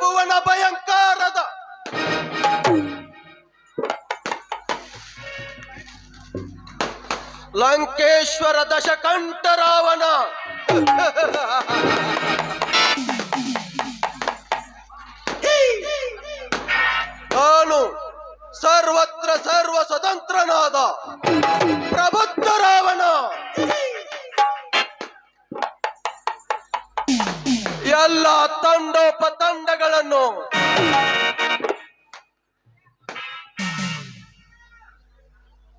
ಭುವನ ಭಯಂಕರದ ಲಂಕೇಶ್ವರ ದಶಕಂಠ ರಾವಣ ನಾನು ಸರ್ವತ್ರ ಸರ್ವ ಸ್ವತಂತ್ರನಾದ ಪ್ರಬುದ್ಧ ರಾವಣ. ಎಲ್ಲ ತಂಡೋಪತಂಡಗಳನ್ನು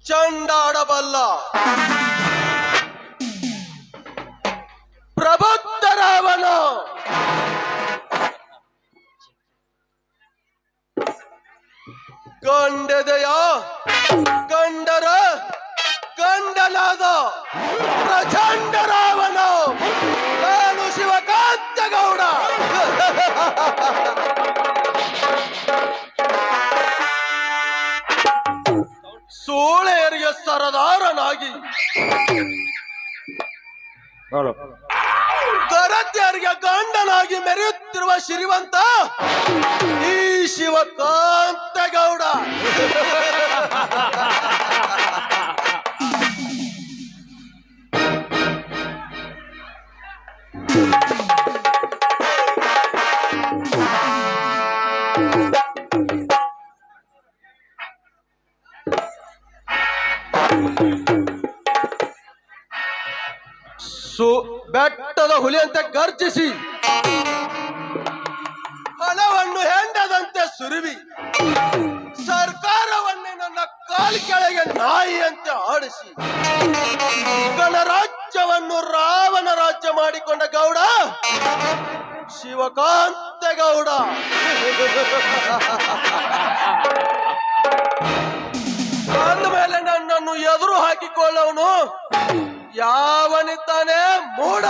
ಚಂಡಾಡಬಲ್ಲ ಪ್ರಬುದ್ಧ ರಾವಣ. ಗಂಡದೆಯ ಗಂಡರ ಗಂಡನಾದ ಪ್ರಚಂಡ ರಾವಣ ನಾನು ಶಿವಕಾಂತ ಗೌಡ. ಸೂಳೆಯರಿಗೆ ಸರದಾರನಾಗಿ ಗರತಿಯರಿಗೆ ಗಂಡನಾಗಿ ಮೆರೆಯುತ್ತಿರುವ ಶ್ರೀಮಂತ ಈ ಶಿವಕಾಂತ ಗೌಡ. ಬೆಟ್ಟದ ಹುಲಿಯಂತೆ ಗರ್ಜಿಸಿ ಹಣವನ್ನು ಹೆಂಡದಂತೆ ಸುರಿವಿ ಸರ್ಕಾರವನ್ನೇ ನನ್ನ ಕಾಲು ಕೆಳಗೆ ನಾಯಿಯಂತೆ ಆಡಿಸಿ ಗಣರಾಜ್ಯವನ್ನು ರಾವಣ ರಾಜ್ಯ ಮಾಡಿಕೊಂಡ ಗೌಡ ಶಿವಕಾಂತ ಗೌಡ. ಅಂದಮೇಲೆ ನನ್ನನ್ನು ಎದುರು ಹಾಕಿಕೊಳ್ಳವನು ಯಾವನಿದ್ದಾನೆ ಮೂಡ.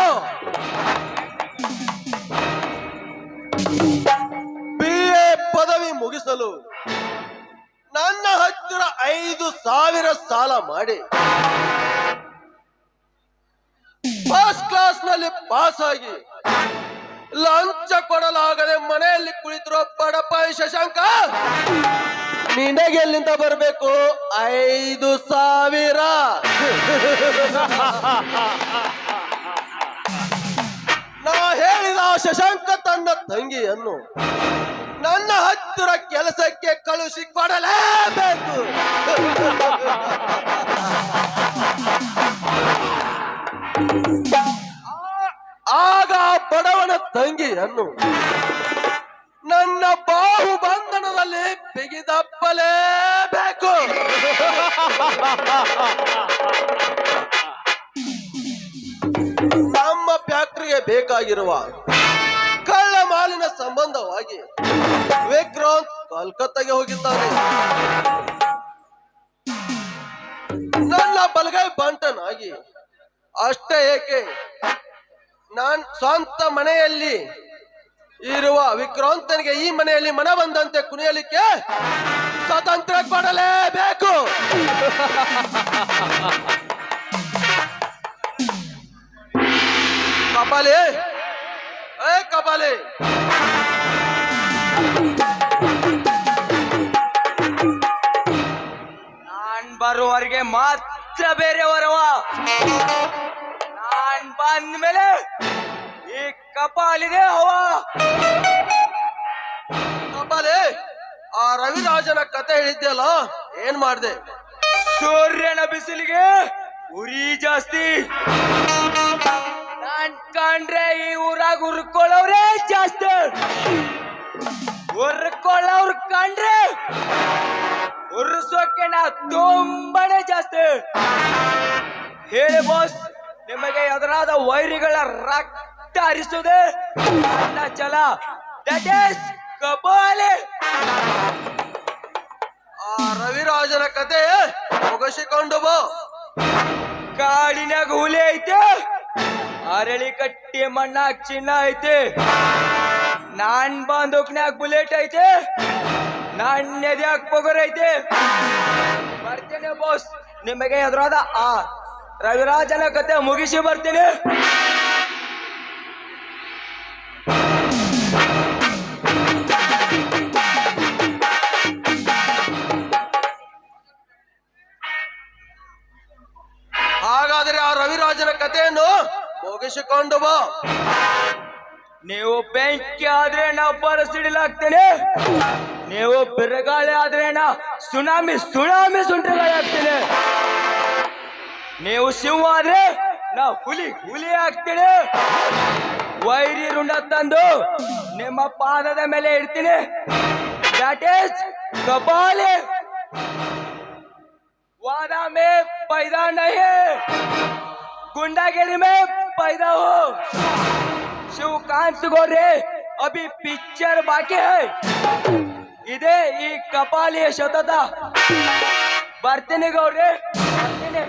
BA ಪದವಿ ಮುಗಿಸಲು ನನ್ನ ಹತ್ತಿರ 5,000 ಸಾಲ ಮಾಡಿ ಫಸ್ಟ್ ಕ್ಲಾಸ್ ನಲ್ಲಿ ಪಾಸ್ ಆಗಿ ಲಂಚ ಕೊಡಲಾಗದೆ ಮನೆಯಲ್ಲಿ ಕುಳಿತಿರೋ ಬಡಪಾಯಿ ಶಶಾಂಕ ನಿನಗೆ ಎಲ್ಲಿಂದ ಬರಬೇಕು 5,000? ನಾ ಹೇಳಿದ ಶಶಾಂಕ ತನ್ನ ತಂಗಿಯನ್ನು ನನ್ನ ಹತ್ತಿರ ಕೆಲಸಕ್ಕೆ ಕಳುಹಿಸಿ ಕೊಡಲೇಬೇಕು. ಆಗ ಬಡವನ ತಂಗಿಯನ್ನು ನನ್ನ ಬಾಹು ಬಂಧನದಲ್ಲಿ ಬಿಗಿದಪ್ಪಲೇಬೇಕು. ನಮ್ಮ ಫ್ಯಾಕ್ಟರಿಗೆ ಬೇಕಾಗಿರುವ ಕಳ್ಳ ಮಾಲಿನ ಸಂಬಂಧವಾಗಿ ವಿಕ್ರಾಂತ್ ಕಲ್ಕತ್ತಾಗೆ ಹೋಗಿದ್ದಾನೆ. ನನ್ನ ಬಲಗೈ ಬಂಟನಾಗಿ ಅಷ್ಟೇ ಏಕೆ ನಾನ್ ಸ್ವಂತ ಮನೆಯಲ್ಲಿ ಇರುವ ವಿಕ್ರಾಂತನಿಗೆ ಈ ಮನೆಯಲ್ಲಿ ಮನ ಬಂದಂತೆ ಕುಣಿಯಲಿಕ್ಕೆ ಸ್ವಾತಂತ್ರ್ಯ ಕೊಡಲೇಬೇಕು. ಕಪಾಲಿ ಕಪಾಲಿ ನಾನ್ ಬರುವವರೆಗೆ ಮಾತ್ರ ಬೇರೆಯವರವ. ನಾನ್ ಬಂದ ಮೇಲೆ ಈ ಕಪಾಲಿದೆ ಹವ. ಕಪಾಲಿ, ಆ ರವಿರಾಜನ ಕತೆ ಹೇಳಿದ್ಯಲ್ಲ, ಏನ್ ಮಾಡ್ದೆ? ಸೂರ್ಯನ ಬಿಸಿಲಿಗೆ ಉರಿ ಜಾಸ್ತಿ. ನಾನ್ ಕಂಡ್ರೆ ಈ ಊರಾಗ ಉರ್ಕೊಳ್ಳೋರೇ ಜಾಸ್ತಿ. ಉರ್ಕೊಳ್ಳೋರ್ ಕಂಡ್ರೆ ಉರ್ಸೋಕೆ ನಾ ತುಂಬಾನೇ ಜಾಸ್ತಿ. ಹೇಳಿ ಬಾಸ್, ನಿಮಗೆ ಎದುರಾದ ವೈರಿಗಳ ರಕ್ತ ಹರಿಸುವುದೇ ನನ್ನ ಛಲ. That is Kapali. ಆ ರವಿರಾಜನ ಕತೆ ಮುಗಿಸಿಕೊಂಡು ಬಾ. ಕಾಡಿನಾಗ ಹುಲಿ ಐತೆ, ಅರಳಿ ಕಟ್ಟಿ ಮಣ್ಣಾಗ ಚಿನ್ನ ಐತೆ. ನಾನ್ ಬಂದೂಕ್ನಾಗ ಬುಲೆಟ್ ಐತೆ, ನಾನ್ ಎದ್ಯಾಗ ಪೊಗರ್ ಐತೆ. ಬರ್ತೇನೆ ಬಾಸ್, ನಿಮಗೆ ಎದುರಾದ ಆ ರವಿರಾಜನ ಕತೆ ಮುಗಿಸಿ ಬರ್ತೀನಿ. ಮುಗಿಸಿಕೊಂಡು ಬಾ. ನೀವು ಬೆಂಕಿ ಆದ್ರೆ ನಾ ಬರಸಿಡಿಲಾಗ್ತೇನೆ, ನೀವು ಬಿರುಗಾಳಿ ಆದ್ರೆ ನಾ ಸುನಾಮಿ ಸುಂಟರಗಾಳಿ ಆಗ್ತೇನೆ, ನೀವು ಸಿಂಹ ಆದ್ರೆ ನಾ ಹುಲಿ ಆಗ್ತೇನೆ. ವೈರಿ ರುಂಡ ತಂದು ನಿಮ್ಮ ಪಾದದ ಮೇಲೆ ಇಡ್ತೀನಿ. That is Kapali. वादा में पैदा नहीं है, गुंडागिरी में पैदा हो. शिवकांत गोरे अभी पिक्चर बाकी है. इधे ಈ ಕಪಾಲಿಯ ಶತದ ಬರ್ತೀನಿ ಗೌಡ್ರೆ, ಬರ್ತೀನಿ.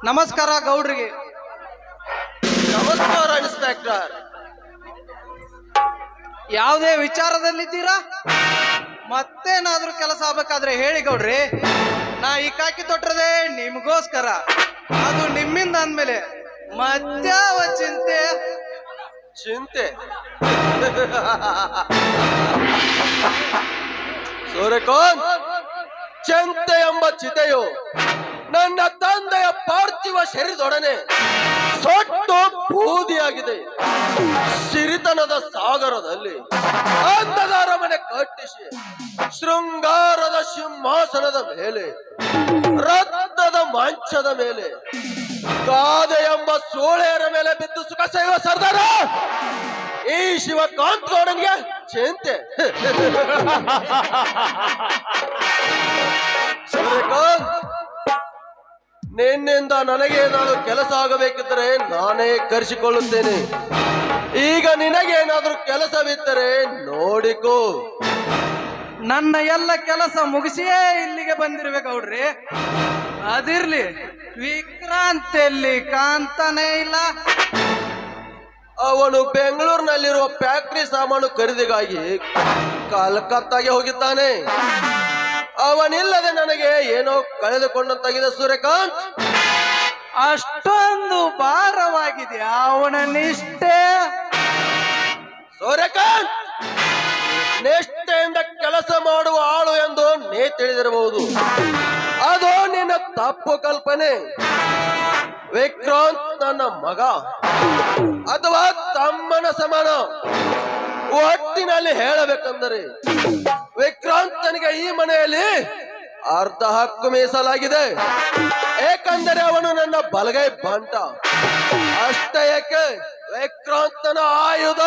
ನಮಸ್ಕಾರ ಗೌಡ್ರಿಗೆ. ನಮಸ್ಕಾರ ಇನ್ಸ್ಪೆಕ್ಟರ್. ಯಾವುದೇ ವಿಚಾರದಲ್ಲಿದ್ದೀರಾ? ಮತ್ತೇನಾದ್ರೂ ಕೆಲಸ ಆಗ್ಬೇಕಾದ್ರೆ ಹೇಳಿ ಗೌಡ್ರಿ. ನಾ ಈ ಕಾಕಿ ತೊಟ್ಟರದೆ ನಿಮ್ಗೋಸ್ಕರ, ಅದು ನಿಮ್ಮಿಂದ ಅಂದ್ಮೇಲೆ ಮತ್ಯಾವ ಚಿಂತೆ ಸೂರ್ಯಕಾಂತ್, ಚಿಂತೆ ಎಂಬ ಚಿತೆಯು ನನ್ನ ತಂದೆಯ ಪಾರ್ಥಿವ ಶರೀರದೊಡನೆ ಸೊಟ್ಟು ಬೂದಿಯಾಗಿದೆ. ಸಿರಿತನದ ಸಾಗರದಲ್ಲಿ ಅಂದದ ಅರಮನೆ ಕಟ್ಟಿಸಿ ಶೃಂಗಾರದ ಸಿಂಹಾಸನದ ಮೇಲೆ, ರತ್ನದ ಮಂಚದ ಮೇಲೆ, ಗಾದೆ ಎಂಬ ಸೋಳೆಯರ ಮೇಲೆ ಬಿದ್ದು ಸುಖ ಸೇವ ಸರ್ದಾರ ಈ ಶಿವಕಾಂತ್ ಗೌಡನಿಗೆ ಚಿಂತೆ. ಸೂರ್ಯಕಾಂತ್, ನಿನ್ನಿಂದ ನನಗೇನಾದ್ರೂ ಕೆಲಸ ಆಗಬೇಕಿದ್ದರೆ ನಾನೇ ಕರೆಸಿಕೊಳ್ಳುತ್ತೇನೆ. ಈಗ ನಿನಗೇನಾದ್ರೂ ಕೆಲಸವಿದ್ದರೆ ನೋಡಿಕೋ. ನನ್ನ ಎಲ್ಲ ಕೆಲಸ ಮುಗಿಸಿಯೇ ಇಲ್ಲಿಗೆ ಬಂದಿರುವೆ ಗೌಡ್ರಿ. ಅದಿರ್ಲಿ, ವಿಕ್ರಾಂತ್ ಎಲ್ಲಿ ಕಾಂತಾನೇ ಇಲ್ಲ? ಅವನು ಬೆಂಗಳೂರಿನಲ್ಲಿರುವ ಫ್ಯಾಕ್ಟರಿ ಸಾಮಾನು ಖರೀದಿಗಾಗಿ ಕಲ್ಕತ್ತಾಗೆ ಹೋಗಿದ್ದಾನೆ. ಅವನಿಲ್ಲದೆ ನನಗೆ ಏನೋ ಕಳೆದುಕೊಂಡಂತಾಗಿದೆ ಸೂರ್ಯಕಾಂತ್. ಅಷ್ಟೊಂದು ಭಾರವಾಗಿದೆಯಾ ಅವನ ನಿಷ್ಠೆ? ಸೂರ್ಯಕಾಂತ್, ನಿಷ್ಠೆಯಿಂದ ಕೆಲಸ ಮಾಡುವ ಆಳು ಎಂದು ನೀ ತಿಳಿದಿರಬಹುದು. ಅದು ನಿನ್ನ ತಪ್ಪು ಕಲ್ಪನೆ. ವಿಕ್ರಾಂತ್ ನನ್ನ ಮಗ ಅಥವಾ ತಮ್ಮನ ಸಮಾನ. ಒಟ್ಟಿನಲ್ಲಿ ಹೇಳಬೇಕೆಂದರೆ ವಿಕ್ರಾಂತನಿಗೆ ಈ ಮನೆಯಲ್ಲಿ ಅರ್ಧ ಹಕ್ಕು ಮೀಸಲಾಗಿದೆ. ಏಕೆಂದರೆ ಅವನು ನನ್ನ ಬಲಗೈ ಬಂಟ. ಅಷ್ಟೇ ಏಕೆ, ವಿಕ್ರಾಂತನ ಆಯುಧ.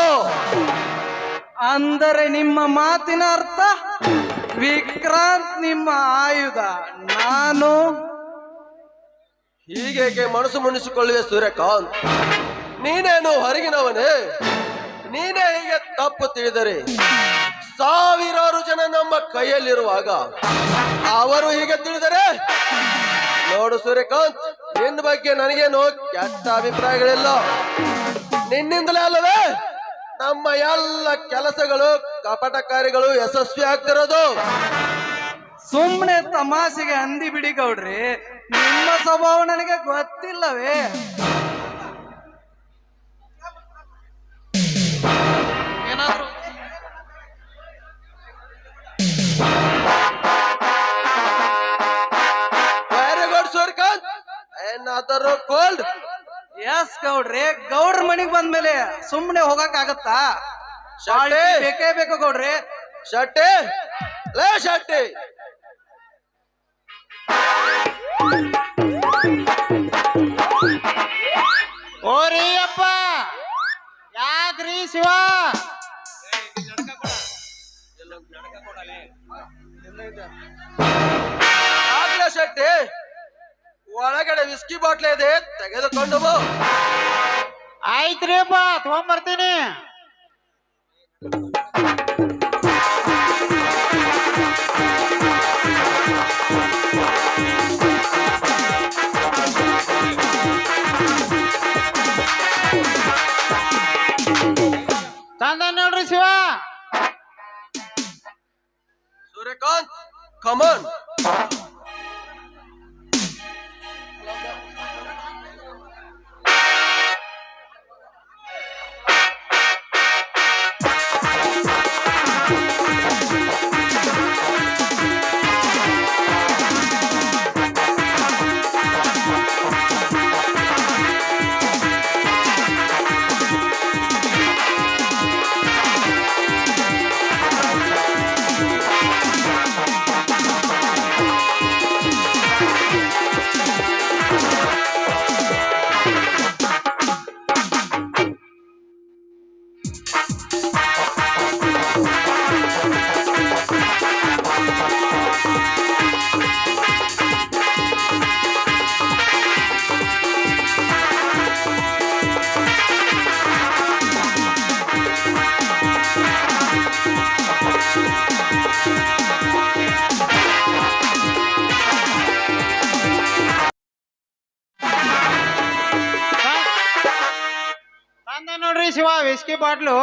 ಅಂದರೆ ನಿಮ್ಮ ಮಾತಿನ ಅರ್ಥ ವಿಕ್ರಾಂತ್ ನಿಮ್ಮ ಆಯುಧ, ನಾನು ಹೀಗೇಕೆ ಮನಸ್ಸು ಮುನಿಸಿಕೊಳ್ಳುವೆ ಸೂರ್ಯಕಾಂತ್? ನೀನೇನು ಹೊರಗಿನವನೇ? ನೀನೇ ಹೀಗೆ ತಪ್ಪು ತಿಳಿದರೆ ಸಾವಿರಾರು ಜನ ನಮ್ಮ ಕೈಯಲ್ಲಿರುವಾಗ ಅವರು ಹೀಗೆ ತಿಳಿದರೆ ನೋಡು ಸೂರ್ಯಕಾಂತ್, ನಿನ್ನ ಬಗ್ಗೆ ನನಗೇನು ಕೆಟ್ಟ ಅಭಿಪ್ರಾಯಗಳಿಲ್ಲ. ನಿನ್ನಿಂದಲೇ ಅಲ್ಲವೇ ನಮ್ಮ ಎಲ್ಲ ಕೆಲಸಗಳು ಕಪಟಕಾರಿಗಳು ಯಶಸ್ವಿ ಆಗ್ತಿರೋದು. ಸುಮ್ಮನೆ ತಮಾಷೆಗೆ ಅಂದಿ ಬಿಡಿ ಗೌಡ್ರಿ, ನಿಮ್ಮ ಸ್ವಭಾವ ನನಗೆ ಗೊತ್ತಿಲ್ಲವೇ? ಏನಾದ್ರು ವೆರಿ ಗುಡ್ ಸೂರ್ಯಕಾಂತ್. ಏನಾದರೂ ಕೋಲ್ಡ್? ಎಸ್ ಗೌಡ್ರಿ, ಗೌಡ್ರ ಮನೆಗ್ ಬಂದ್ಮೇಲೆ ಸುಮ್ಮನೆ ಹೋಗಕ್ ಆಗತ್ತಾ? ಶೆಟ್ಟಿ ಬೇಕೇ ಬೇಕು ಗೌಡ್ರಿ. ಶೆಟ್ಟಿ, ಲೇ ಶೆಟ್ಟಿ, ಓರಿ ಅಪ್ಪ, ಯಾಕ್ರಿ ಶಿವ? ಆಗ್ಲೇ ಶೆಟ್ಟಿ, ಒಳಗಡೆ ವಿಸ್ಕಿ ಬಾಟ್ಲಿ ಇದೆ, ತೆಗೆದುಕೊಂಡು ಬಾ. ಆಯ್ತ್ರಿ ಅಪ್ಪ, ತಗೊಂಬರ್ತೀನಿ. ತಂದ ನೋಡ್ರಿ ಶಿವ. ಸೂರ್ಯಕಾಂತ್, ಕಮನ್. ತಂದ ನೋಡ್ರಿ Shiva whisky bottle.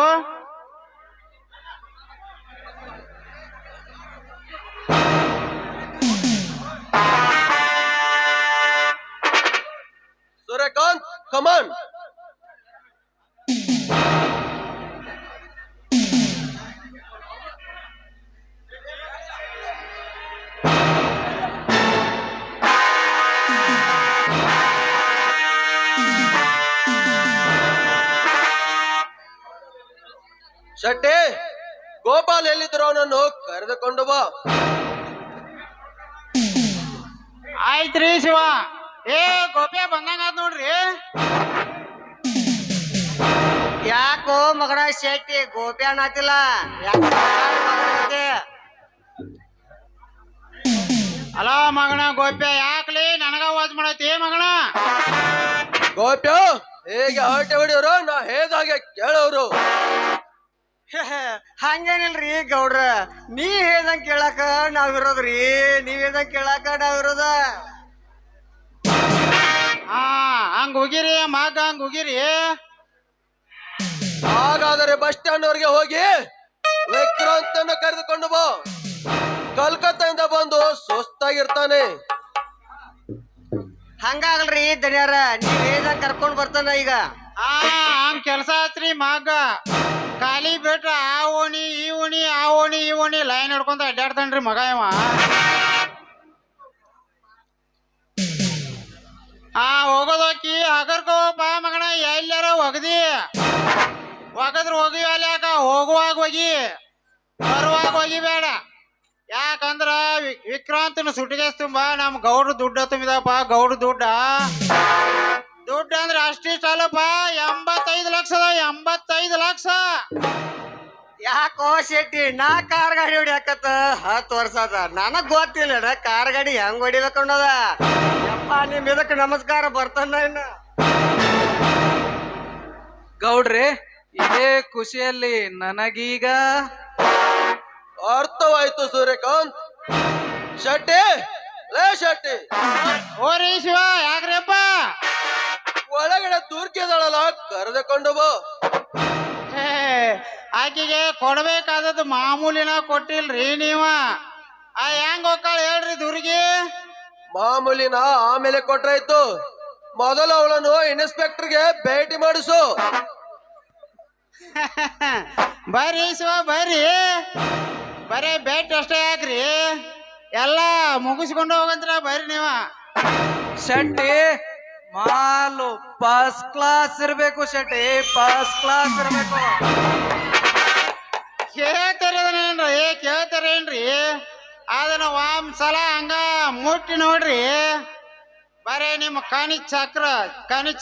Suryakant, come on. Shetty, Gopal ಎಲ್ಲಿದ್ರು ಅವನನ್ನು ಕರೆದುಕೊಂಡು ಬಾ. ಆಯ್ತ್ರಿ ಶಿವ. ಏ ಗೋಪ್ಯ ಬಂದಂಗ ನೋಡ್ರಿ. ಯಾಕೋ ಮಗನ ಶೆಟ್ಟಿ ಗೋಪಿ ಅನ್ನತಿಲ್ಲ? ಅಲ ಮಗನ ಗೋಪ್ಯ, ಯಾಕ್ಲಿ ನನಗ ವಾಜ್ ಮಾಡೈತಿ ಮಗನ? ಗೋಪ್ಯ, ಹೇಗೆ ಹರಟೆ ಹೊಡಿಯೋರು, ನಾ ಹೇಳ್ದಾಗೆ ಕೇಳೋರು. ಹಂಗೇನಿಲ್ರಿ ಗೌಡ್ರ, ನೀ ಹೇಳ್ದಂಗ್ ಕೇಳಾಕ ನಾವಿರೋದ್ರಿ, ನೀವ್ ಹೇಳ್ದಂಗ್ ಕೇಳಾಕ ನಾವಿರೋದ. ಹಾ, ಹಂಗ ಹೋಗಿರಿ ಮಗ, ಹಂಗ ಹೋಗಿರಿ. ಹಾಗಾದರೆ ಬಸ್ ಸ್ಟ್ಯಾಂಡ್ ವರೆಗೆ ಹೋಗಿ ವಿಕ್ರಾಂತನ್ನು ಕರೆದುಕೊಂಡು ಬಾ. ಕಲ್ಕತ್ತಾದಿಂದ ಬಂದು ಸುಸ್ತಾಗಿರ್ತಾನೆ. ಹಂಗಾಗಲ್ರಿ ದನಿಯಾರ, ನೀವ್ ಹೇಳ್ದಂಗ್ ಕರ್ಕೊಂಡ್ ಬರ್ತಾನ ಈಗ. ಹಾ, ಹಂಗ ಕೆಲ್ಸ ಆತ್ರಿ ಮಗ. ಖಾಲಿ ಬಿಟ್ರ ಆ ಓಣಿ ಈ ಓಣಿ, ಆ ಓಣಿ ಈ ಓಣಿ ಲೈನ್ ಹಿಡ್ಕೊಂತ ಅಡ್ಡಾಡ್ತಾನ್ರಿ ಮಗ ಇವ. ಹಾ, ಹೋಗೋದೋಕಿ ಹಗರ್ಕೋ ಬಾ ಮಗನ, ಎಲ್ಲಾರ ಒಗದಿ ಒಗದ್ರ ಹೋಗಿವಲ್ಲ, ಯಾಕ ಹೋಗುವಾಗ ಹೋಗಿ ಬರುವಾಗ ಹೋಗಿ ಬೇಡ. ಯಾಕಂದ್ರ ವಿಕ್ರಾಂತನ ಸುಟಿಗೆಸ್ ತುಂಬ ನಮ್ ಗೌಡ್ರ ದುಡ್ಡ ತುಂಬಿದಪ್ಪ. ಗೌಡ್ರ ದುಡ್ಡು ಅಂದ್ರೆ ಅಷ್ಟಿಷ್ಟ ಅಲ್ಲಪ್ಪ, 85 ಲಕ್ಷದ 85 ಲಕ್ಷ. ಯಾಕೋ ಶೆಟ್ಟಿ, ನಾ ಕಾರ್ ಗಾಡಿ ಹೊಡಿಯಾಕತ್ತ 10 ವರ್ಷ ಅದ, ನನಗ್ ಗೊತ್ತಿಲ್ಲ ಕಾರ್ ಗಾಡಿ ಹೆಂಗ್ ಹೊಡಿಬೇಕನ್ನೋದ. ಯಪ್ಪ, ನಿಮ್ ಇದಕ್ ನಮಸ್ಕಾರ, ಬರ್ತಾನ ಇನ್ನ. ಗೌಡ್ರಿ, ಇದೇ ಖುಷಿಯಲ್ಲಿ ನನಗೀಗ ಅರ್ಥವಾಯ್ತು ಸೂರ್ಯಕಾಂತ್. ಶೆಟ್ಟಿ, ಲೇ ಶೆಟ್ಟಿ, ಓರಿ ಶಿವ ಯಾಕ್ರಿಪ್ಪ? ಒಳಗಡೆ ದುರ್ಗಿದಳಲ್ಲ, ಕರೆದುಕೊಂಡು ಬಾ. ಹೇ, ಆಕಿಗೆ ಕೊಡ್ಬೇಕಾದದ್ದು ಮಾಮೂಲಿನ ಕೊಟ್ಟಿಲ್ರಿ ನೀವ. ಹೆಂಗ್ ಹೋಗ್ತಾಳ ಹೇಳ್ರಿ ದುರ್ಗಿ? ಮಾಮೂಲಿನ ಆಮೇಲೆ ಕೊಟ್ರಾಯ್ತು. ಮೊದಲು ಅವಳನ್ನು ಇನ್ಸ್ಪೆಕ್ಟರ್ಗೆ ಭೇಟಿ ಮಾಡಿಸು. ಬರ್ರಿ ಶಿವ ಬರ್ರಿ. ಬರೀ ಭೇಟಿ ಅಷ್ಟೇ ಯಾಕ್ರಿ? ಎಲ್ಲ ಮುಗಿಸ್ಕೊಂಡು ಹೋಗಂತ್ರ ಬರ್ರಿ ನೀವ. ಶೆಟ್ಟಿ, ಮಾಲು ಫಸ್ಟ್ ಕ್ಲಾಸ್ ಇರ್ಬೇಕು ಶೆಟ್ಟಿ, ಫಸ್ಟ್ ಕ್ಲಾಸ್ ಇರ್ಬೇಕು. ಕೇಳ್ತಾರೇನ್ರಿ? ಅದನ್ನ ಒಂದ್ಸಲ ಹಂಗ ಮುಟ್ಟಿ ನೋಡ್ರಿ, ಬರೇ ನಿಮ್ಮ ಕಣಿ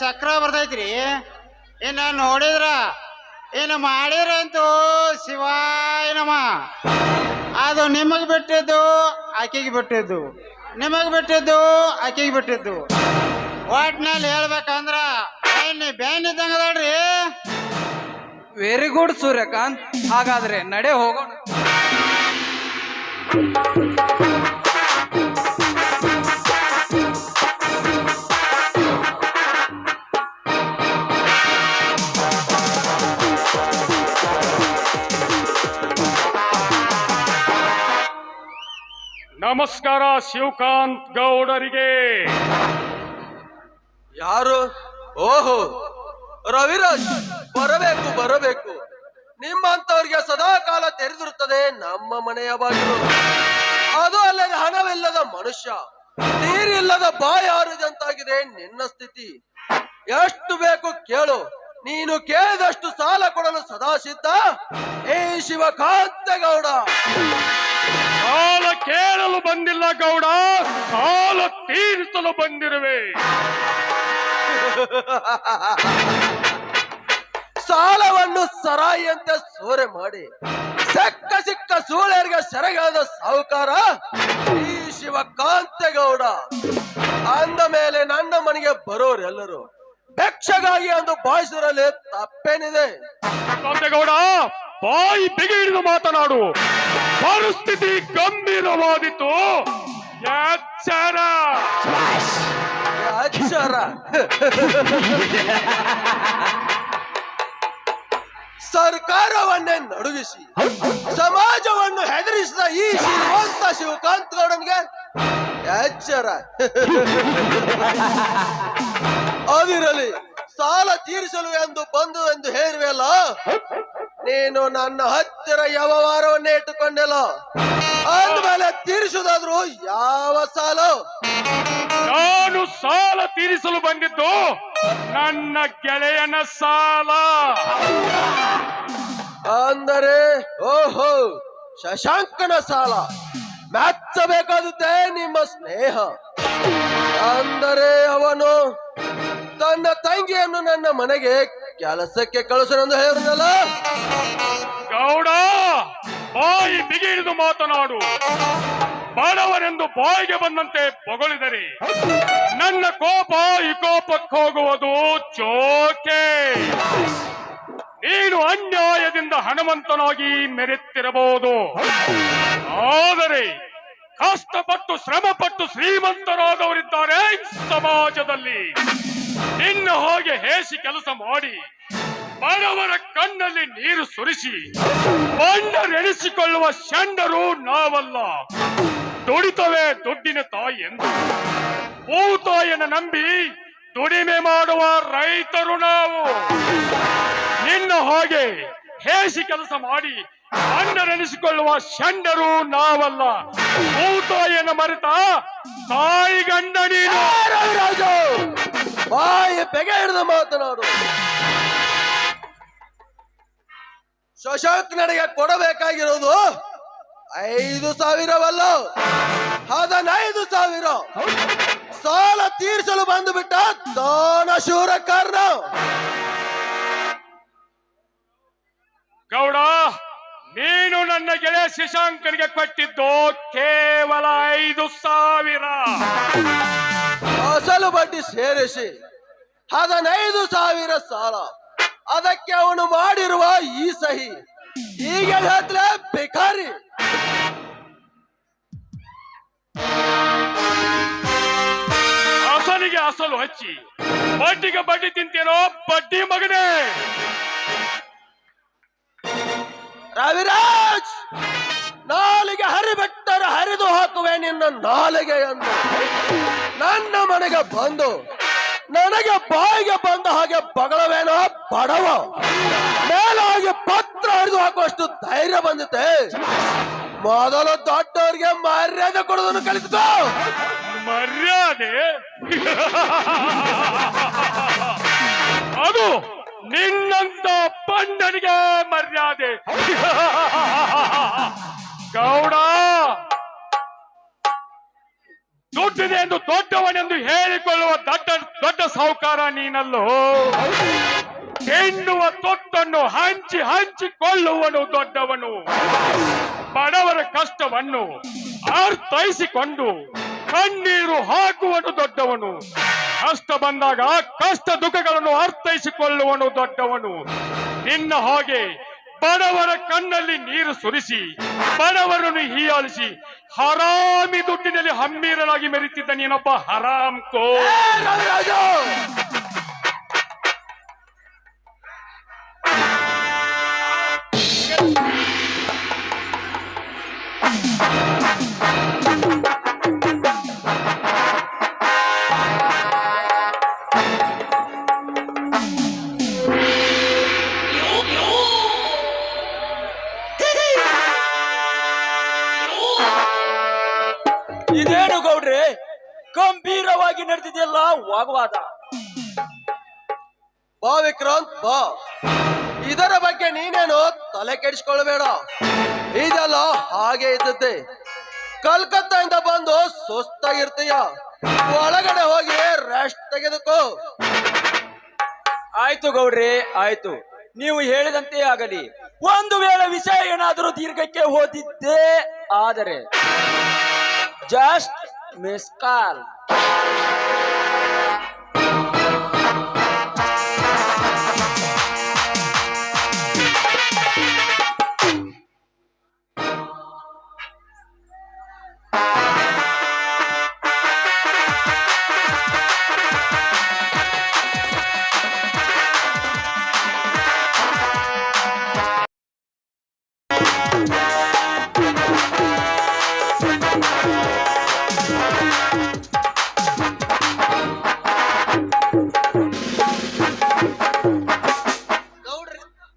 ಚಕ್ರ ಬರ್ತೈತ್ರಿ. ಇನ್ನ ನೋಡಿದ್ರ ಏನು ಮಾಡಿದ್ರಂತೂ ಶಿವಾಯನಮ್ಮ. ಅದು ನಿಮಗ್ ಬಿಟ್ಟಿದ್ದು, ಆಕೆಗೆ ಬಿಟ್ಟಿದ್ದು, ನಿಮಗ್ ಬಿಟ್ಟಿದ್ದು, ಆಕೆಗೆ ಬಿಟ್ಟಿದ್ದು. ಒಟ್ನಲ್ಲಿ ಹೇಳ್ಬೇಕಂದ್ರ ಬ್ಯಾನ್ ಇದ್ದಂಗದಳ್ರಿ. Very good Suryakant. ಹಾಗಾದ್ರೆ ನಡೆ ಹೋಗೋಣ. ನಮಸ್ಕಾರ ಶಿವಕಾಂತ್ ಗೌಡರಿಗೆ. ಯಾರು? ಓಹೋ, ರವಿರಾಜ್, ಬರಬೇಕು ಬರಬೇಕು. ನಿಮ್ಮಂತವ್ರಿಗೆ ಸದಾ ಕಾಲ ತೆರೆದಿರುತ್ತದೆ ನಮ್ಮ ಮನೆಯ ಬಾಗಿಲು. ಅದು ಅಲ್ಲದೆ ಹಣವಿಲ್ಲದ ಮನುಷ್ಯ, ನೀರಿಲ್ಲದ ಬಾಯಾರಿದಂತಾಗಿದೆ ನಿನ್ನ ಸ್ಥಿತಿ. ಎಷ್ಟು ಬೇಕು ಕೇಳು, ನೀನು ಕೇಳಿದಷ್ಟು ಸಾಲ ಕೊಡಲು ಸದಾ ಸಿದ್ಧ. ಏ ಶಿವಕಾಂತೇಗೌಡ. ಸಾಲ ಕೇಳಲು ಬಂದಿಲ್ಲ ಗೌಡ, ಸಾಲ ತೀರಿಸಲು ಬಂದಿರುವೆ. ಸಾಲವನ್ನು ಸರಾಯಿಯಂತೆ ಸೋರೆ ಮಾಡಿ ಸಿಕ್ಕ ಸೂಳೆಯರಿಗೆ ಸೆರೆಗಾದ ಸಾಹುಕಾರ ಈ ಶಿವಕಾಂತೇಗೌಡ. ಅಂದ ಮೇಲೆ ನನ್ನ ಮನೆಗೆ ಬರೋರೆಲ್ಲರೂ ಭಿಕ್ಷೆಗಾಗಿ ಅಂದು ಭಾವಿಸಿರಲಿ ತಪ್ಪೇನಿದೆ? ಕಾಂತೇಗೌಡ, ಬಾಯಿ ಬಿಗಿ ಹಿಡಿದು ಮಾತನಾಡು. ಪರಿಸ್ಥಿತಿ ಗಂಭೀರವಾದಿತ್ತು. ಎಚ್ಚರ. ಅಕ್ಷರ ಸರ್ಕಾರವನ್ನೇ ನಡುಗಿಸಿ ಸಮಾಜವನ್ನು ಹೆದರಿಸಿದ ಈ ಶ್ರೀಮಂತ ಶಿವಕಾಂತ್ ಗೌಡನಿಗೆ ಎಚ್ಚರ. ಅದಿರಲಿ, ಸಾಲ ತೀರಿಸಲು ಎಂದು ಹೇರುವೆಲ್ಲ. ನೀನು ನನ್ನ ಹತ್ತಿರ ವ್ಯವಹಾರವನ್ನೇ ಇಟ್ಟುಕೊಂಡಿಲ್ಲ, ಅಂದ್ಮೇಲೆ ತೀರಿಸುವುದಾದ್ರು ಯಾವ ಸಾಲ? ನಾನು ಸಾಲ ತೀರಿಸಲು ಬಂದಿದ್ದು ನನ್ನ ಗೆಳೆಯನ ಸಾಲ. ಅಂದರೆ ಓಹೋ, ಶಶಾಂಕನ ಸಾಲ. ಮೆಚ್ಚಬೇಕಾದುದೇ ನಿಮ್ಮ ಸ್ನೇಹ. ಅಂದರೆ ಅವನು ತನ್ನ ತಂಗಿಯನ್ನು ನನ್ನ ಮನೆಗೆ ಕೆಲಸಕ್ಕೆ ಕಳಿಸನೆಂದು ಹೇಳಿದ್ನಲ್ಲ. ಗೌಡ, ಬಾಯಿ ಬಿಗಿ ಹಿಡಿದು ಮಾತನಾಡು. ಬಡವರೆಂದು ಬಾಯಿಗೆ ಬಂದಂತೆ ಹೊಗಳಿದರೆ ನನ್ನ ಕೋಪ ವಿಕೋಪಕ್ಕೆ ಹೋಗುವುದು ಚೋಕೆ. ನೀನು ಅನ್ಯಾಯದಿಂದ ಹಣವಂತನಾಗಿ ಮೆರೆತಿರಬಹುದು, ಆದರೆ ಕಷ್ಟಪಟ್ಟು ಶ್ರಮಪಟ್ಟು ಶ್ರೀಮಂತರಾದವರಿದ್ದಾರೆ ಸಮಾಜದಲ್ಲಿ. ನಿನ್ನ ಹಾಗೆ ಹೇಸಿ ಕೆಲಸ ಮಾಡಿ ಬಡವರ ಕಣ್ಣಲ್ಲಿ ನೀರು ಸುರಿಸಿ ಬಣ್ಣರೆಣಿಸಿಕೊಳ್ಳುವ ಷಂಡರು ನಾವಲ್ಲ. ದುಡಿತವೇ ದುಡ್ಡಿನ ತಾಯಿ ಎಂದು ಭೂತಾಯಿಯನ್ನು ನಂಬಿ ದುಡಿಮೆ ಮಾಡುವ ರೈತರು ನಾವು. ನಿನ್ನ ಹಾಗೆ ಹೇಸಿ ಕೆಲಸ ಮಾಡಿ ಬಣ್ಣರೆಣಿಸಿಕೊಳ್ಳುವ ಷಂಡರು ನಾವಲ್ಲ. ಭೂತಾಯಿಯನ್ನು ಮರೆತ ತಾಯಿ ಗಂಡ ನೀನು. ರಾಜು, ಬಾಯಿ ಬೆಗೆ ಹಿಡಿದು ಮಾತನಾಡು. ಶಶಾಂಕ್ ನನಗೆ ಕೊಡಬೇಕಾಗಿರೋದು 5,000ವಲ್ಲ, 15,000. ಸಾಲ ತೀರಿಸಲು ಬಂದು ಬಿಟ್ಟ ದಾನಶೂರ ಕಾರಣ. ಗೌಡ, ನೀನು ನನ್ನ ಗೆಳೆಯ ಶಶಾಂಕನಿಗೆ ಕೊಟ್ಟಿದ್ದು ಕೇವಲ 5,000. ಅಸಲು ಬಡ್ಡಿ ಸೇರಿಸಿ 15,000 ಸಾಲ. ಅದಕ್ಕೆ ಅವನು ಮಾಡಿರುವ ಈ ಸಹಿ ಈಗ ಹೇಳ್ತಲೇ ಭಿಕಾರಿ. ಅಸಲಿಗೆ ಅಸಲು ಹಚ್ಚಿ ಬಡ್ಡಿಗೆ ಬಡ್ಡಿ ತಿಂತೇನೋ ಬಡ್ಡಿ ಮಗನೇ. ರವಿರಾಜ್, ನಾಲಿಗೆ ಹರಿಬಿಟ್ಟರೆ ಹರಿದು ಹಾಕುವೆ ನಿನ್ನ ನಾಲಿಗೆಯನ್ನು. ನನ್ನ ಮನೆಗೆ ಬಂದು ನನಗೆ ಬಾಯಿಗೆ ಬಂದ ಹಾಗೆ ಬಗಳವೇನೋ ಬಡವ. ಮೇಲಾಗಿ ಪತ್ರ ಹರಿದು ಹಾಕುವಷ್ಟು ಧೈರ್ಯ ಬಂದಿತೆ. ಮೊದಲು ದೊಡ್ಡವ್ರಿಗೆ ಮರ್ಯಾದೆ ಕೊಡೋದನ್ನು ಕಲಿತುಕೋ. ಮರ್ಯಾದೆ ಅದು ನಿನ್ನಂತ ಪಂಡನಿಗೆ ಮರ್ಯಾದೆ. ಗೌಡ, ದುಡ್ಡಿದೆ ಎಂದು ದೊಡ್ಡವನೆಂದು ಹೇಳಿಕೊಳ್ಳುವ ದೊಡ್ಡ ದೊಡ್ಡ ಸಾಹುಕಾರ ನೀನಲ್ಲೋ. ಎನ್ನುವ ತೊಟ್ಟನ್ನು ಹಂಚಿ ಹಂಚಿಕೊಳ್ಳುವನು ದೊಡ್ಡವನು. ಬಡವರ ಕಷ್ಟವನ್ನು ಅರ್ಥೈಸಿಕೊಂಡು ಕಣ್ಣೀರು ಹಾಕುವನು ದೊಡ್ಡವನು. ಕಷ್ಟ ಬಂದಾಗ ಕಷ್ಟ ದುಃಖಗಳನ್ನು ಅರ್ಥೈಸಿಕೊಳ್ಳುವನು ದೊಡ್ಡವನು. ನಿನ್ನ ಹಾಗೆ ಬಡವರ ಕಣ್ಣಲ್ಲಿ ನೀರು ಸುರಿಸಿ ಬಡವರನ್ನು ಹೀಯಾಳಿಸಿ ಹರಾಮಿ ದುಡ್ಡಿನಲ್ಲಿ ಹಮ್ಮೀರನಾಗಿ ಮೆರೆತಿದ್ದ ನೀನೊಬ್ಬ ಹರಾಮ್ ಕೋ. ಇದೇನು ಗೌಡ್ರೆ, ಗಂಭೀರವಾಗಿ ನಡೆದಿದೆಯಲ್ಲ ವಾಗ್ವಾದ. ಬಾ ವಿಕ್ರಾಂತ್ ಬಾ, ಇದರ ಬಗ್ಗೆ ನೀನೇನು ತಲೆ ಕೆಡಿಸ್ಕೊಳ್ಬೇಡ. ಇದೆಲ್ಲ ಹಾಗೆ ಇದ್ದದ್ದೇ. ಕಲ್ಕತ್ತಾಯಿಂದ ಬಂದು ಸುಸ್ತಾಗಿರ್ತೀಯ, ಒಳಗಡೆ ಹೋಗಿ ರೆಸ್ಟ್ ತೆಗೆದುಕೋ. ಆಯ್ತು ಗೌಡ್ರೆ, ಆಯ್ತು, ನೀವು ಹೇಳಿದಂತೆ ಆಗಲಿ. ಒಂದು ವೇಳೆ ವಿಷಯ ಏನಾದರೂ ದೀರ್ಘಕ್ಕೆ ಹೋದಿದ್ದೇ ಆದರೆ ಜಸ್ಟ್ ಮಿಸ್ ಕಾಲ್.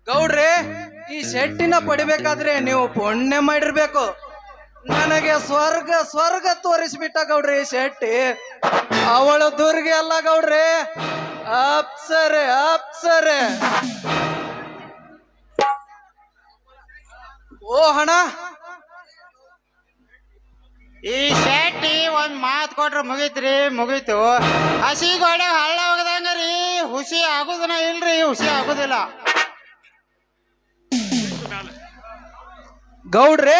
ಗೌಡ್ರೆ, ಈ ಶೆಟ್ಟಿನ ಪಡಿಬೇಕಾದ್ರೆ ನೀವು ಪುಣ್ಯ ಮಾಡಿರ್ಬೇಕು. ನನಗೆ ಸ್ವರ್ಗ ಸ್ವರ್ಗ ತೋರಿಸ್ಬಿಟ್ಟ ಗೌಡ್ರಿ ಈ ಶೆಟ್ಟಿ. ಅವಳು ದುರ್ಗೆ ಅಲ್ಲ ಗೌಡ್ರಿ, ಅಪ್ಸರೆ ಅಪ್ಸರೆ. ಓ ಹಣ, ಈ ಶೆಟ್ಟಿ ಒಂದ್ ಮಾತ್ ಕೊಟ್ರ ಮುಗೀತ್ರಿ, ಮುಗೀತು. ಹಸಿ ಗೋಡೆ ಹಳ್ಳ ಹೋಗದಂಗ್ರಿ, ಹುಸಿ ಆಗುದನ ಇಲ್ರಿ, ಹುಸಿ ಆಗುದಿಲ್ಲ. ಗೌಡ್ರೆ,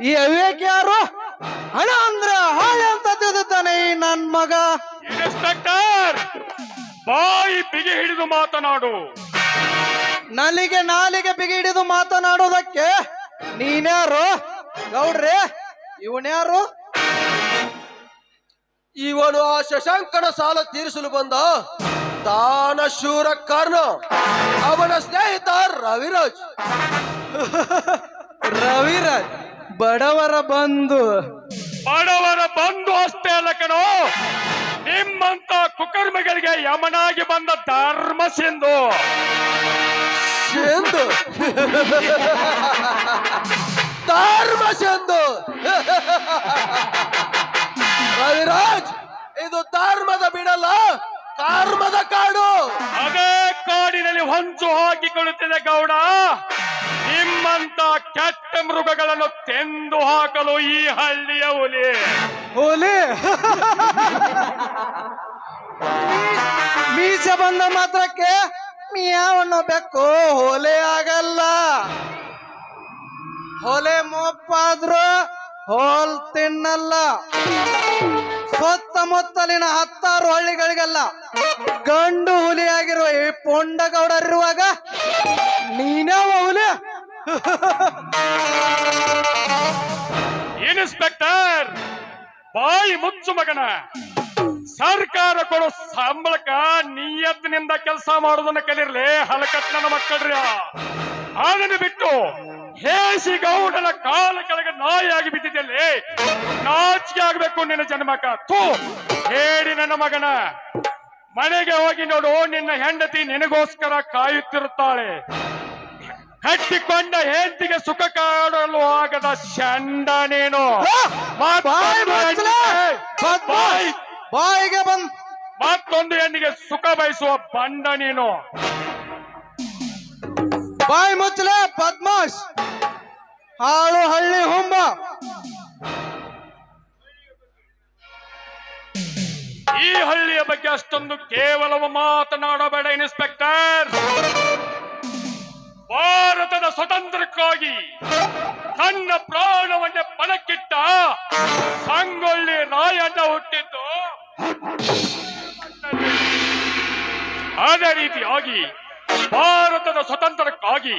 ಈ ಅವ್ಯಕ್ ಯಾರು? ಹಣ ಅಂದ್ರೆ ಹಾಳೆ ಅಂತ ತಿಳಿದಿದ್ದಾನೆ ಈ ನನ್ ಮಗ. ಇನ್ಸ್ಪೆಕ್ಟರ್, ಬಾಯಿ ಬಿಗಿ ಹಿಡಿದು ಮಾತನಾಡು. ನಾಲಿಗೆ ನಾಲಿಗೆ ಬಿಗಿ ಹಿಡಿದು ಮಾತನಾಡೋದಕ್ಕೆ ನೀನ್ಯಾರು? ಗೌಡ್ರೆ, ಇವನ್ಯಾರು? ಇವನು ಆ ಶಶಾಂಕನ ಸಾಲ ತೀರಿಸಲು ಬಂದ ದಾನಶೂರ ಕರ್ಣ, ಅವನ ಸ್ನೇಹಿತ ರವಿರಾಜ್. ರವಿರಾಜ್ ಬಡವರ ಬಂಧು. ಬಡವರ ಬಂಧು ಅಷ್ಟೇ ಅಲ್ಲ ಕಣೋ, ನಿಮ್ಮಂತ ಕುಕರ್ಮಿಗಳಿಗೆ ಯಮನಾಗಿ ಬಂದ ಧರ್ಮ ಸಿಂಧು. ಸಿಂಧು ಧರ್ಮ ಸಿಂಧು. ರವಿರಾಜ್, ಇದು ಧರ್ಮದ ಬಿಡಲ್ಲ, ಕರ್ಮದ ಕಾಡು. ಅದೇ ಕಾಡಿನಲ್ಲಿ ಹೊಂಚು ಹಾಕಿಕೊಳ್ಳುತ್ತಿದೆ ಗೌಡ. ನಿಮ್ಮಂತ ಕೆಟ್ಟ ಮೃಗಗಳನ್ನು ತೆಂದು ಹಾಕಲು ಈ ಹಳ್ಳಿಯ ಹುಲಿ. ಹುಲಿ ಮೀಸೆ ಬಂದ ಮಾತ್ರಕ್ಕೆ ಮಿಯಾವನ್ನು ಬೆಕ್ಕು ಹೊಲೆ ಆಗಲ್ಲ. ಹೊಲೆ ಮೊಪ್ಪಾದ್ರು ಹೋಲ್ ತಿನ್ನಲ್ಲ. ಸುತ್ತಮುತ್ತಲಿನ 10 ಹಳ್ಳಿಗಳಿಗೆಲ್ಲ ಗಂಡು ಹುಲಿಯಾಗಿರುವ ಈ ಪೊಂಡಗೌಡರಿರುವಾಗ ನೀನ್ಯಾವ ಹುಲಿ? ಇನ್ಸ್ಪೆಕ್ಟರ್ ಬಾಯಿ ಮುಚ್ಚು ಮಗನ. ಸರ್ಕಾರ ಕೊಡೋ ಸಂಬಳಕ್ಕ ನಿಯತ್ತಿನಿಂದ ಕೆಲಸ ಮಾಡೋದನ್ನ ಕಲಿರ್ಲಿ ಹಲಕಟ್ ನನ್ನ ಮಕ್ಕಳ್ರಿ. ಅದನ್ನು ಬಿಟ್ಟು ಹೇಸಿ ಗೌಡನ ಕಾಲ ಕೆಳಗೆ ನಾಯಿಯಾಗಿ ಬಿದ್ದಿದ್ದಲ್ಲಿ ನಾಚಿಕೆ ಆಗ್ಬೇಕು ನಿನ್ನ ಜನ್ಮಕ್ಕ. ಥೂ ಹೇಳಿ ನನ್ನ ಮಗನ. ಮನೆಗೆ ಹೋಗಿ ನೋಡು, ನಿನ್ನ ಹೆಂಡತಿ ನಿನಗೋಸ್ಕರ ಕಾಯುತ್ತಿರುತ್ತಾಳೆ. ಕಟ್ಟಿಕೊಂಡ ಹೆಂಡತಿಗೆ ಸುಖ ಕಾಡಲು ಆಗದ ಚಂಡ ನೀನು. ಬಾಯಿಗೆ ಬಂದ್ ಮತ್ತೊಂದು ಹೆಣ್ಣಿಗೆ ಸುಖ ಬಯಸುವ ಬಂಡ ನೀನು. ಬಾಯಿ ಮುಚ್ಚಲೆ ಬದ್ಮಾಶ್, ಹಾಳು ಹಳ್ಳಿ ಹುಂಬ. ಈ ಹಳ್ಳಿಯ ಬಗ್ಗೆ ಅಷ್ಟೊಂದು ಕೇವಲ ಮಾತನಾಡಬೇಡ ಇನ್ಸ್ಪೆಕ್ಟರ್. ಭಾರತದ ಸ್ವತಂತ್ರಕ್ಕಾಗಿ ತನ್ನ ಪ್ರಾಣವನ್ನೇ ಪಣಕ್ಕಿಟ್ಟ ಸಂಗೊಳ್ಳಿ ರಾಯಣ್ಣ ಹುಟ್ಟಿದ್ದು. ಅದೇ ರೀತಿಯಾಗಿ ಭಾರತದ ಸ್ವತಂತ್ರಕ್ಕಾಗಿ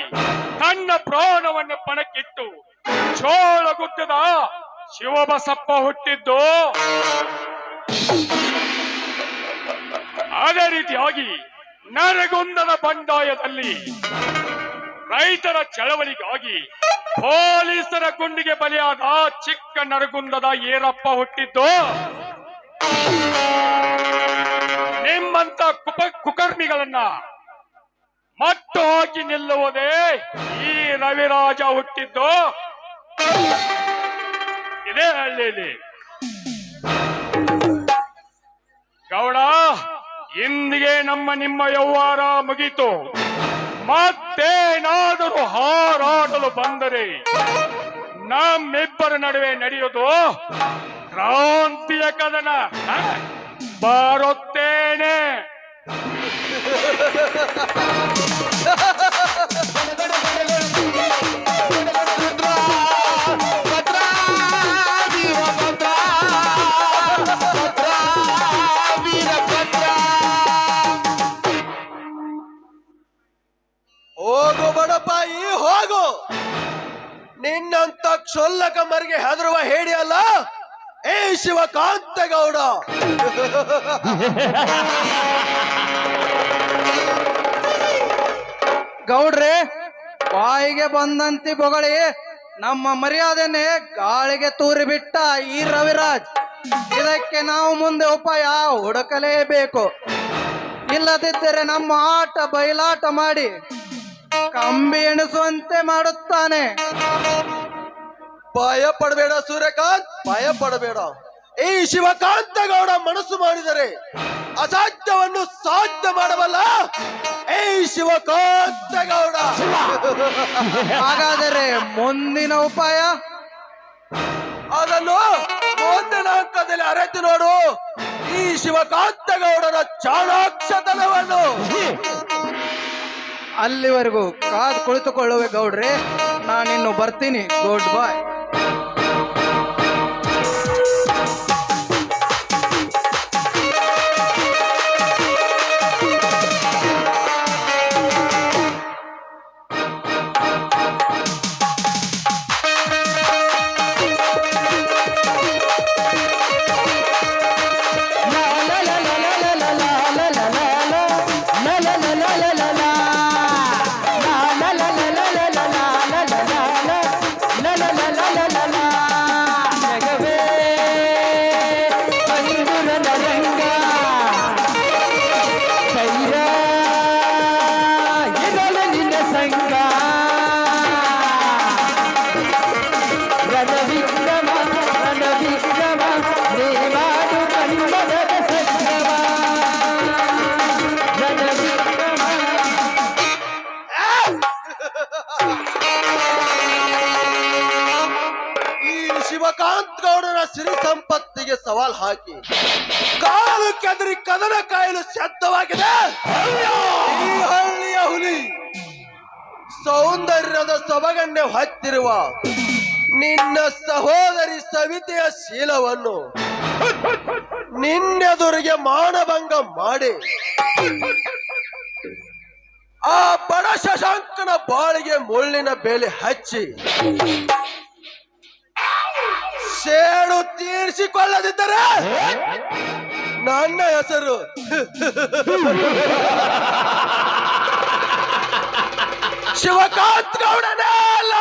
ತನ್ನ ಪ್ರಾಣವನ್ನು ಪಣಕ್ಕಿಟ್ಟು ಚೋಳಗುಡ್ಡದ ಶಿವಬಸಪ್ಪ ಹುಟ್ಟಿದ್ದು. ಅದೇ ರೀತಿಯಾಗಿ ನರಗುಂದದ ಬಂಡಾಯದಲ್ಲಿ ರೈತರ ಚಳವಳಿಗಾಗಿ ಪೊಲೀಸರ ಗುಂಡಿಗೆ ಬಲಿಯಾದ ಚಿಕ್ಕ ನರಗುಂದದ ಈರಪ್ಪ ಹುಟ್ಟಿದ್ದು. ನಿಮ್ಮಂತ ಕುಕರ್ಮಿಗಳನ್ನ ಮಟ್ಟು ಹಾಕಿ ನಿಲ್ಲುವುದೇ ಈ ರವಿರಾಜ ಹುಟ್ಟಿದ್ದು ಇದೇ ಹಳ್ಳಿಯಲ್ಲಿ. ಗೌಡ, ಇಂದಿಗೆ ನಿಮ್ಮ ವ್ಯವಹಾರ ಮುಗೀತು. ಮತ್ತೇನಾದರೂ ಹಾರಾಡಲು ಬಂದರೆ ನಮ್ಮಿಬ್ಬರ ನಡುವೆ ನಡೆಯುವುದು ಕ್ರಾಂತಿಯ ಕದನ. ಬರುತ್ತೇನೆ. ಹೋಗು ಬಡಪಾಯಿ ಹೋಗು. ನಿನ್ನಂತ ಕ್ಷೊಲ್ಲಕ ಮರಿಗೆ ಹೆದರುವ ಹೇಳಿ ಅಲ್ಲ ಏ ಶಿವಕಾಂತಗೌಡ. ಗೌಡ್ರೆ, ಬಾಯಿಗೆ ಬಂದಂತಿ ಬೊಗಳಿ ನಮ್ಮ ಮರ್ಯಾದೆನೆ ಗಾಳಿಗೆ ತೂರಿ ಬಿಟ್ಟ ಈ ರವಿರಾಜ್. ಇದಕ್ಕೆ ನಾವು ಮುಂದೆ ಉಪಾಯ ಹುಡುಕಲೇಬೇಕು. ಇಲ್ಲದಿದ್ದರೆ ನಮ್ಮ ಆಟ ಬಯಲಾಟ ಮಾಡಿ ಕಂಬಿ ಎಣಿಸುವಂತೆ ಮಾಡುತ್ತಾನೆ. ಭಯ ಪಡಬೇಡ ಸೂರ್ಯಕಾಂತ್, ಭಯ ಪಡಬೇಡ. ಈ ಶಿವಕಾಂತಗೌಡ ಮನಸ್ಸು ಮಾಡಿದರೆ ಅಸಾಧ್ಯವನ್ನು ಸಾಧ್ಯ ಮಾಡಬಲ್ಲ ಏ ಶಿವಕಾಂತಗೌಡ. ಹಾಗಾದರೆ ಮುಂದಿನ ಉಪಾಯ ಅದನ್ನು ಮುಂದಿನ ಅಂಕದಲ್ಲಿ ಅರೆತು ನೋಡು ಈ ಶಿವಕಾಂತಗೌಡನ ಚಾಣಾಕ್ಷತನವನ್ನು. ಅಲ್ಲಿವರೆಗೂ ಕಾದು ಕುಳಿತುಕೊಳ್ಳುವೆ ಗೌಡ್ರೆ. ನಾನಿನ್ನು ಬರ್ತೀನಿ. ಗುಡ್ ಬಾಯ್. ಶಿವಕಾಂತ್ ಗೌಡರ ಸಿರಿ ಸಂಪತ್ತಿಗೆ ಸವಾಲ್ ಹಾಕಿ ಕಾಲು ಕೆದರಿ ಕದನ ಕಾಯಲು ಸಿದ್ಧವಾಗಿದೆ ಈ ಹಳ್ಳಿಯ ಹುಲಿ. ಸೌಂದರ್ಯದ ಸೊಬಗನ್ನೇ ಹೊತ್ತಿರುವ ನಿನ್ನ ಸಹೋದರಿ ಸವಿತೆಯ ಶೀಲವನ್ನು ನಿನ್ನೆದುರಿಗೆ ಮಾನಭಂಗ ಮಾಡಿ ಆ ಬಡ ಶಶಾಂಕನ ಬಾಳಿಗೆ ಮುಳ್ಳಿನ ಬೇಲೆ ಹಚ್ಚಿ ಸೇಡು ತೀರಿಸಿಕೊಳ್ಳದಿದ್ದರೆ ನನ್ನ ಹೆಸರು ಶಿವಕಾಂತ್ ಗೌಡನೇ ಅಲ್ಲ.